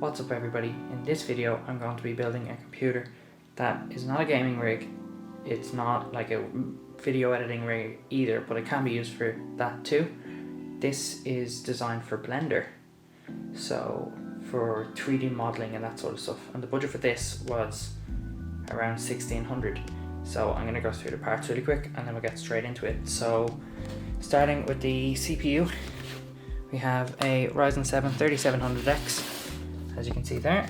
What's up everybody? In this video I'm going to be building a computer that is not a gaming rig, it's not like a video editing rig either, but it can be used for that too. This is designed for Blender, so for 3D modeling and that sort of stuff, and the budget for this was around 1600. So I'm going to go through the parts really quick and then we'll get straight into it. So starting with the CPU, we have a Ryzen 7 3700X, as you can see there.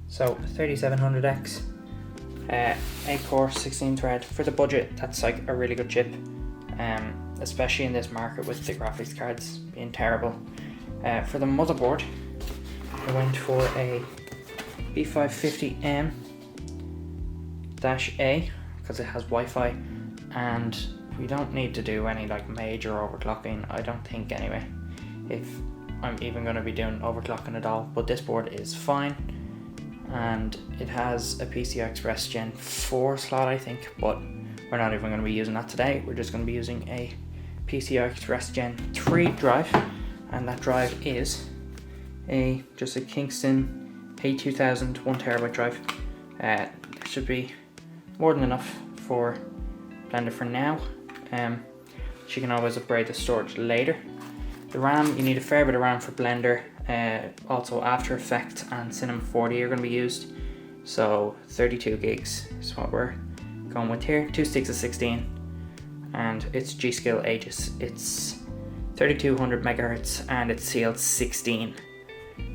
So 3700X, 8 core 16 thread. For the budget, that's like a really good chip, especially in this market with the graphics cards being terrible. For the motherboard, I went for a B550M-A because it has Wi-Fi, and we don't need to do any like major overclocking, I don't think anyway, if I'm even going to be doing overclocking at all. But this board is fine, and it has a PCI Express Gen 4 slot I think, but we're not even going to be using that today. We're just going to be using a PCI Express Gen 3 drive, and that drive is just a Kingston A2000 1TB drive. It should be more than enough for Blender for now. You can always upgrade the storage later. The RAM, you need a fair bit of RAM for Blender. Also After Effects and Cinema 4D are going to be used. So 32 gigs is what we're going with here. 2 sticks of 16, and it's G.Skill Aegis. It's 3200 megahertz and it's sealed 16,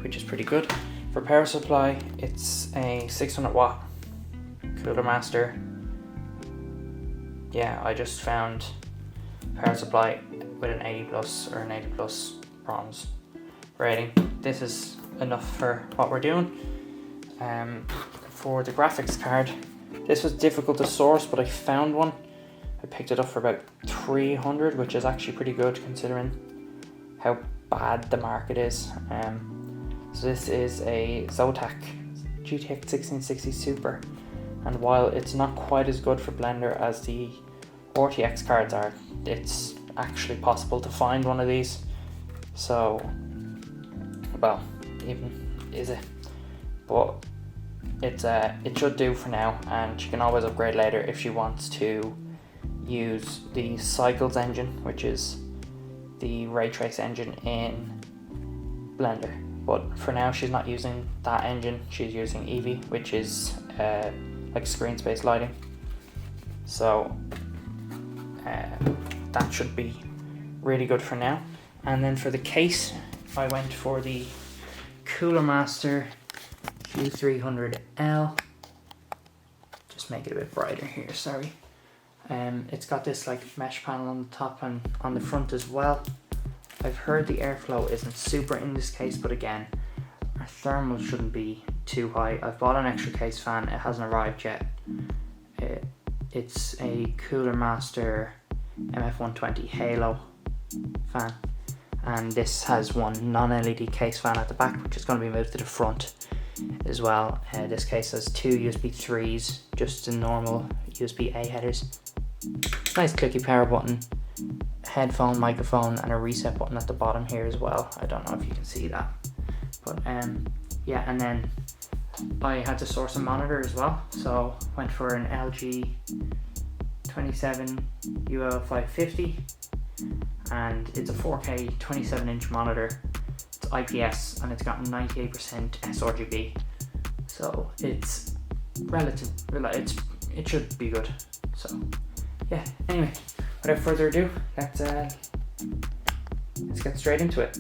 which is pretty good. For power supply, it's a 600 watt Cooler Master. Yeah, I just found power supply with an 80 plus or an 80 plus bronze rating. This is enough for what we're doing. For the graphics card, this was difficult to source, but I found one. I picked it up for about 300, which is actually pretty good considering how bad the market is. So this is a Zotac GTX 1660 Super, and while it's not quite as good for Blender as the RTX cards are, it's actually possible to find one of these. So, well, even is it? But it should do for now, and she can always upgrade later if she wants to use the Cycles engine, which is the ray trace engine in Blender. But for now she's not using that engine, she's using Eevee, which is like screen space lighting. So that should be really good for now. And then for the case, I went for the Cooler Master Q300L. Just make it a bit brighter here, sorry. It's got this like mesh panel on the top and on the front as well. I've heard the airflow isn't super in this case, but again, our thermal shouldn't be too high. I've bought an extra case fan, it hasn't arrived yet. It's a Cooler Master MF120 Halo fan, and this has one non-LED case fan at the back, which is going to be moved to the front as well. This case has 2 USB 3s, just the normal USB A headers. Nice clicky power button, headphone, microphone, and a reset button at the bottom here as well. I don't know if you can see that, but yeah. And then I had to source a monitor as well, so went for an LG 27 UL550, and it's a 4K 27-inch monitor. It's IPS and it's got 98% sRGB, so it's relative. It should be good. So yeah. Anyway, without further ado, let's get straight into it.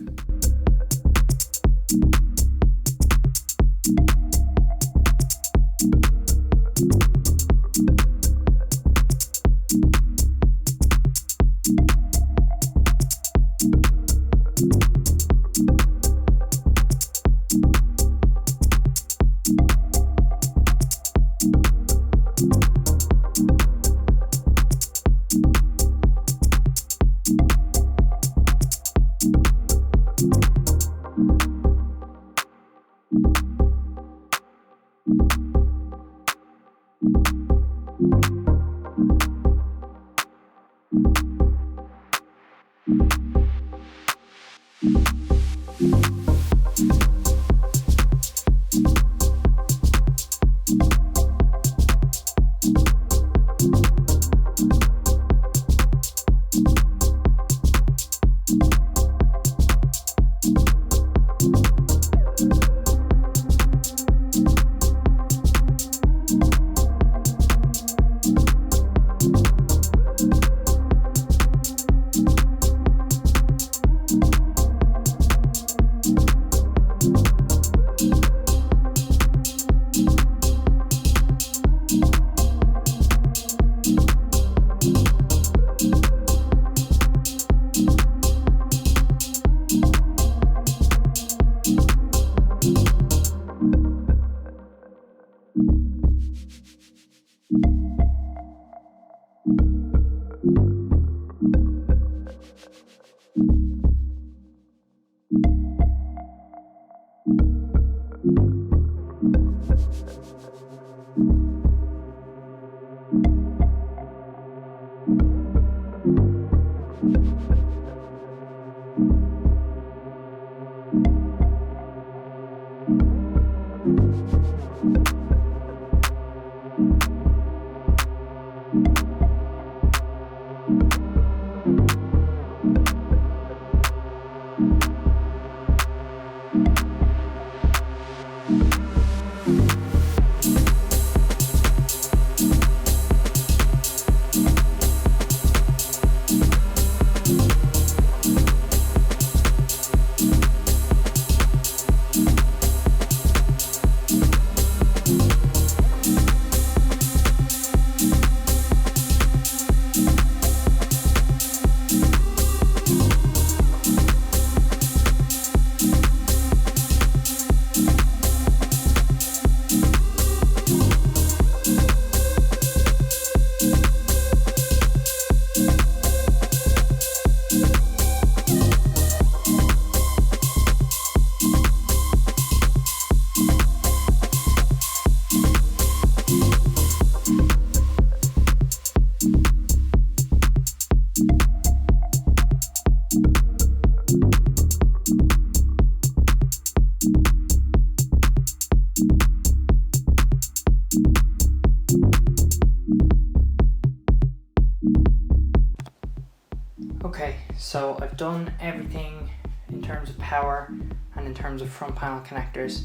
So I've done everything in terms of power and in terms of front panel connectors.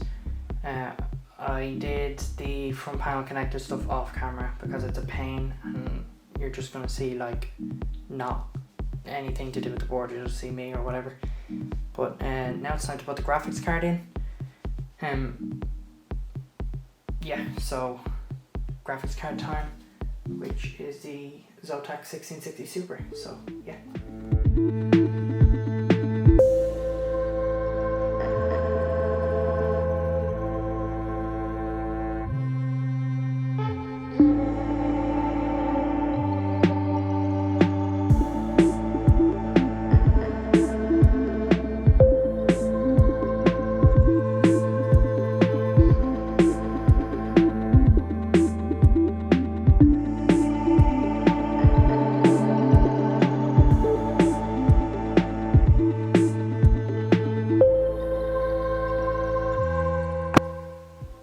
I did the front panel connector stuff off camera because it's a pain and you're just going to see like not anything to do with the board, you'll just see me or whatever. But now it's time to put the graphics card in. Yeah, so graphics card time, which is the Zotac 1660 Super, so yeah.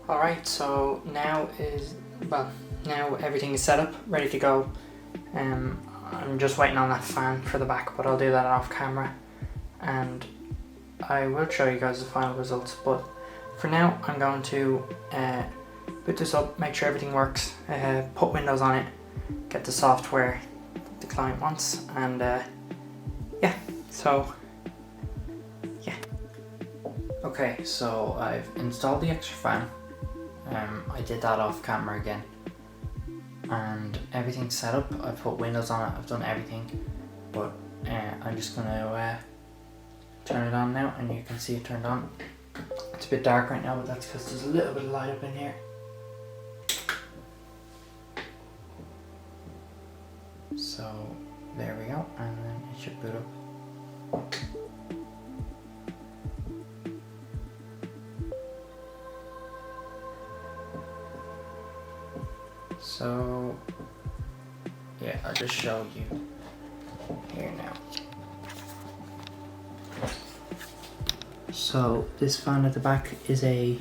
Alright, so now everything is set up, ready to go. I'm just waiting on that fan for the back, but I'll do that off camera and I will show you guys the final results. But for now, I'm going to boot this up, make sure everything works, put Windows on it, get the software the client wants, and yeah, so yeah. Okay, so I've installed the extra fan. I did that off camera again, and everything's set up. I put Windows on it, I've done everything, but I'm just going to turn it on now, and you can see it turned on. It's a bit dark right now, but that's because there's a little bit of light up in here. So there we go, and then it should boot up. So yeah, I'll just show you here now. So this fan at the back is a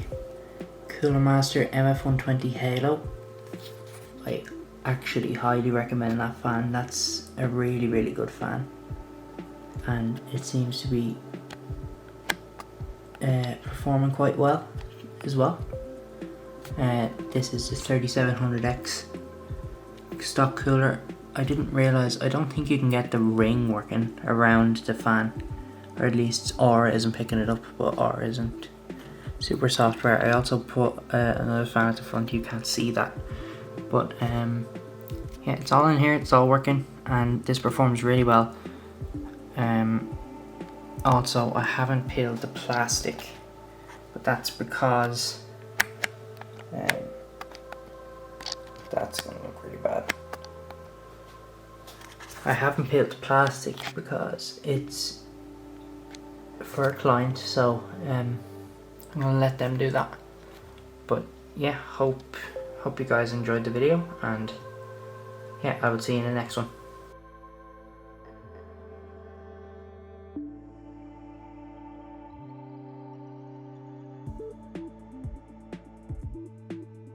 Cooler Master MF120 Halo. I actually highly recommend that fan. That's a really good fan, and it seems to be performing quite well as well. This is the 3700X stock cooler. I didn't realise, I don't think you can get the ring working around the fan, or at least Aura isn't picking it up, but Aura isn't super software. I also put another fan at the front, you can't see that, but yeah, it's all in here, it's all working, and this performs really well. Also, I haven't peeled the plastic, but that's because that's going to look really bad. I haven't peeled the plastic because it's for a client, so I'm going to let them do that. But yeah, hope you guys enjoyed the video, and yeah, I will see you in the next one.